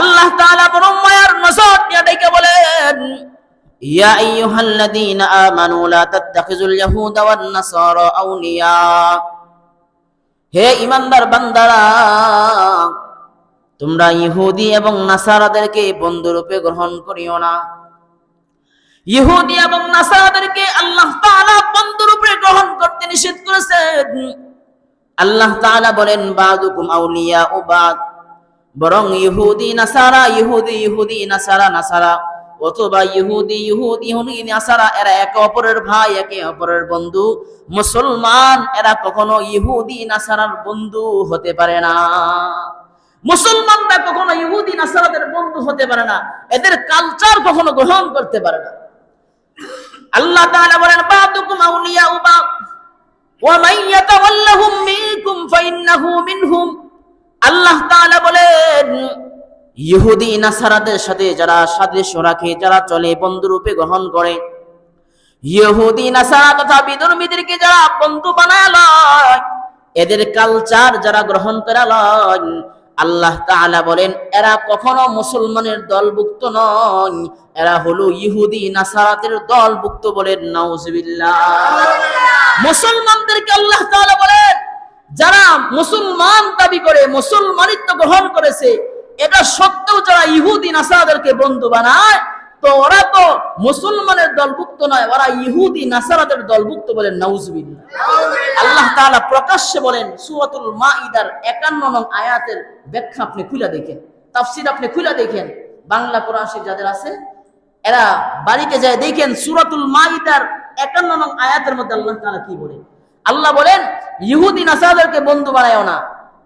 আল্লাহ তাআলা বড় মায়ার নজর দিয়ে ডেকে বলেন, ইয়া আইয়ুহাল্লাযীনা আমানু লা তাত্তাখিযুল ইয়াহুদা ওয়ান নাসারা আউলিয়া। হে ঈমানদার বান্দারা, তোমরা ইহুদি এবং নাসারাদেরকে বন্ধুরূপে গ্রহণ করিও না। ইহুদি এবং নাসারাদেরকে আল্লাহ তাআলা বন্ধুরূপে গ্রহণ করতে নিষেধ করেছেন। আল্লাহ তাআলা বলেন, বাদুকুম আউলিয়া ও বাদ, বরং ইহুদি নাসারা অথবা ইহুদি নাসারা এরা একে অপরের ভাই, একে অপরের বন্ধু। মুসলমান এরা কখনো ইহুদি নাসারার বন্ধু হতে পারে না। মুসলমানরা কখনো ইহুদি নাসারাদের বন্ধু হতে পারে না, এদের কালচার কখনো গ্রহণ করতে পারে না। আল্লাহ তাআলা বলেন, বাদুকুম আউলিয়া ও বাদ ওয়া মান ইয়াতাওয়াল্লাহুম মিনকুম ফাইন্নাহু মিনহুম। আল্লাহ তাআলা বলেন, ইহুদি নাসারাদের সাথে যারা সাদৃশ্য রাখে, যারা চলে, বন্ধুরূপে গ্রহণ করে, ইহুদি নাসারা তথা বিধর্মীদেরকে যারা বন্ধু বানায় লয়, এদের কালচার যারা গ্রহণ করে লয়, আল্লাহ তাআলা বলেন এরা কখনো মুসলমানের দলভুক্ত নয়, এরা হলো ইহুদি নাসারাদের দলভুক্ত। বলেন নাউজুবিল্লাহ। মুসলমানদেরকে আল্লাহ তাআলা বলেন, যারা মুসলমান দাবি করে, মুসলমানিত্ব গ্রহণ করেছে, এটা সত্ত্বেও যারা ইহুদি নাসারাদেরকে বন্ধু বানায়, তো ওরা তো মুসলমানের দলভুক্ত নয়, ওরা ইহুদি নাসারাদের দলভুক্ত। বলেন নাউজুবিল্লাহ। আল্লাহ তাআলা প্রকাশ্যে বলেন সূরাতুল মাইদার 51 নং আয়াতের ব্যাখ্যা আপনি খুলে দেখেন, তাফসীর আপনি খুলে দেখেন, বাংলা কোরআন শরীফ যাদের আছে এরা বাড়িতে যায় দেখেন সূরাতুল মাইদার 51 নং আয়াতের মধ্যে আল্লাহ তাআলা কি বলেন। আল্লাহ বলেন, ইহুদি নাসারাদেরকে বন্ধু বানায়ও না,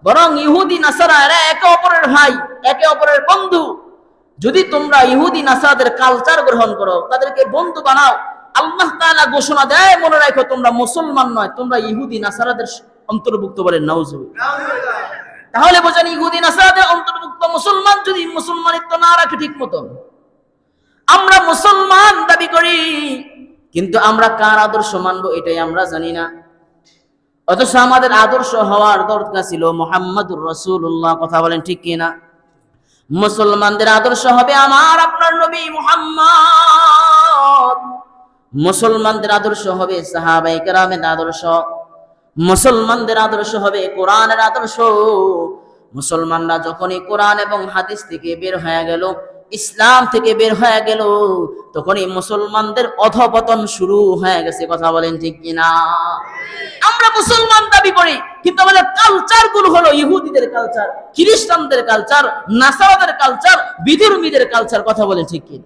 বরং ইহুদি নাসারা এরা একে অপরের ভাই, একে অপরের বন্ধু। যদি তোমরা ইহুদি নাসারাদের কালচার গ্রহণ করো, তাদেরকে বন্ধু বানাও, আল্লাহ তাআলা ঘোষণা দেয়, মনে রাখো তোমরা মুসলমান নয়, তোমরা ইহুদি নাসারাদের অন্তর্ভুক্ত। বলেন নাউজুবিল্লাহ। তাহলে বোঝেন ইহুদি নাসারাদের অন্তর্ভুক্ত মুসলমান যদি মুসলমানিত্ব না রাখে ঠিক মতন। আমরা মুসলমান দাবি করি, কিন্তু আমরা কার আদর্শ মানবো এটাই আমরা জানি না। অথচ আমাদের আদর্শ হওয়ার দরকার ছিল মুহাম্মদুর রাসূলুল্লাহ। কথা বলেন ঠিক কিনা? মুসলমানদের আদর্শ হবে আমার আপনার নবী মুহাম্মদ। মুসলমানদের আদর্শ হবে সাহাবায়ে কেরামের আদর্শ। মুসলমানদের আদর্শ হবে কোরআনের আদর্শ। মুসলমানরা যখনই কোরআন এবং হাদিস থেকে বের হয়ে গেল, ইসলাম থেকে বের হয়ে গেল, তখনই মুসলমানদের অধঃপতন শুরু হয়ে গেছে। কথা বলেন ঠিক কিনা? আমরা মুসলমান দাবি করি, কিন্তু আমাদের কালচার গুলো হলো ইহুদিদের কালচার, খ্রিস্টানদের কালচার, নাসারাদের কালচার, বিধর্মীদের কালচার। কথা বলেন ঠিক কিনা?